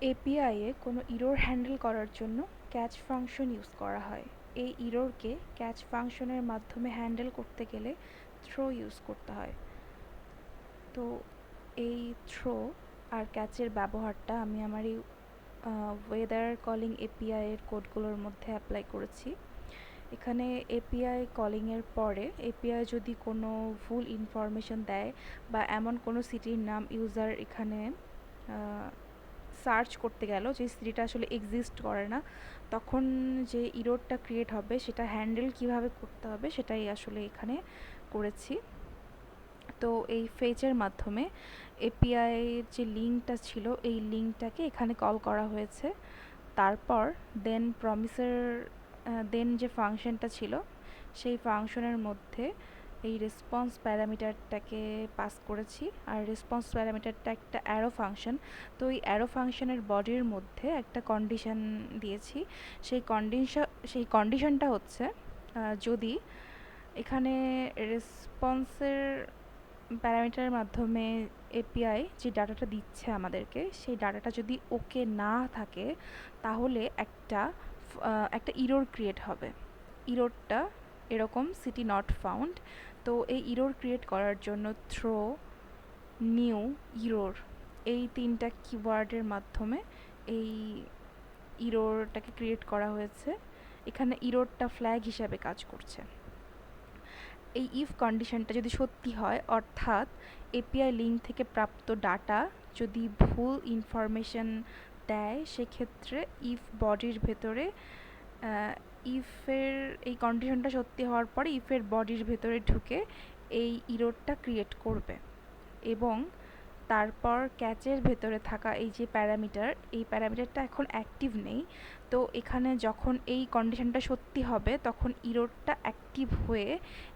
এপিআইয়ে কোনো error handle করার জন্য ক্যাচ ফাংশন ইউজ করা হয়। এই ইররকে ক্যাচ ফাংশনের মাধ্যমে হ্যান্ডেল করতে গেলে থ্রো ইউজ করতে হয়। তো এই থ্রো আর ক্যাচের ব্যবহারটা আমি আমার এই ওয়েদার কলিং এপিআইয়ের কোডগুলোর মধ্যে অ্যাপ্লাই করেছি। এখানে এপিআই কলিংয়ের পরে এপিআই যদি কোনো ভুল ইনফরমেশন দেয় বা এমন কোনো সিটির নাম ইউজার এখানে সার্চ করতে গেল যে সিটিটা আসলে এক্সিস্ট করে না, তখন যে ইররটা ক্রিয়েট হবে সেটা হ্যান্ডেল কিভাবে করতে হবে সেটাই আসলে এখানে করেছি। তো এই ফেচের মাধ্যমে এপিআইয়ের যে লিঙ্কটা ছিল এই লিঙ্কটাকে এখানে কল করা হয়েছে। তারপর দেন যে ফাংশনটা ছিল সেই ফাংশনের মধ্যে এই রেসপন্স প্যারামিটারটাকে পাস করেছি। আর রেসপন্স প্যারামিটারটা একটা অ্যারো ফাংশন। তো এই অ্যারো ফাংশনের বডির মধ্যে একটা কন্ডিশন দিয়েছি। সেই কন্ডিশনটা হচ্ছে যদি এখানে রেসপন্সের প্যারামিটারের মাধ্যমে এপিআই যে ডাটাটা দিচ্ছে আমাদেরকে সেই ডাটাটা যদি ওকে না থাকে তাহলে একটা ইরর ক্রিয়েট হবে। ইররটা এরকম সিটি নট ফাউন্ড। তো এই ইরর ক্রিয়েট করার জন্য থ্রো, নিউ, ইরর এই তিনটা কিওয়ার্ডের মাধ্যমে এই ইররটাকে ক্রিয়েট করা হয়েছে। এখানে ইররটা ফ্ল্যাগ হিসাবে কাজ করছে। এই ইফ কন্ডিশনটা যদি সত্যি হয়, অর্থাৎ এপিআই লিঙ্ক থেকে প্রাপ্ত ডাটা যদি ভুল ইনফরমেশন দেয়, সেক্ষেত্রে ইফ বডির ভেতরে ইফের এই কন্ডিশনটা সত্যি হওয়ার পরে ইফের বডির ভেতরে ঢুকে এই ইররটা ক্রিয়েট করবে। এবং তারপর ক্যাচের ভেতরে থাকা এই যে প্যারামিটার, এই প্যারামিটারটা এখন অ্যাক্টিভ নেই। তো এখানে যখন এই কন্ডিশনটা সত্যি হবে তখন ইররটা অ্যাক্টিভ হয়ে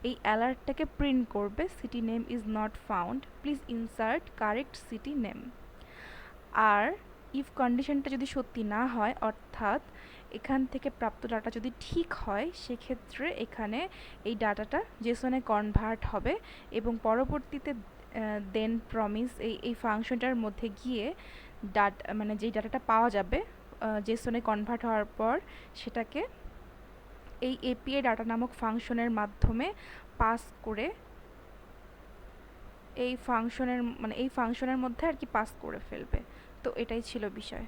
এই অ্যালার্টটাকে প্রিন্ট করবে, city name is not found, please insert correct city name. আর ইফ কন্ডিশনটা যদি সত্যি না হয়, অর্থাৎ এখান থেকে প্রাপ্ত ডাটা যদি ঠিক হয়, সেক্ষেত্রে এখানে এই ডাটাটা জেসনে কনভার্ট হবে এবং পরবর্তীতে দেন প্রমিস এই ফাংশনটার মধ্যে গিয়ে যেই ডাটাটা পাওয়া যাবে জেসনে কনভার্ট হওয়ার পর সেটাকে এই এপিআই ডাটা নামক ফাংশনের মাধ্যমে পাস করে এই ফাংশনের মধ্যে আর কি পাস করে ফেলবে। তো এটাই ছিল বিষয়।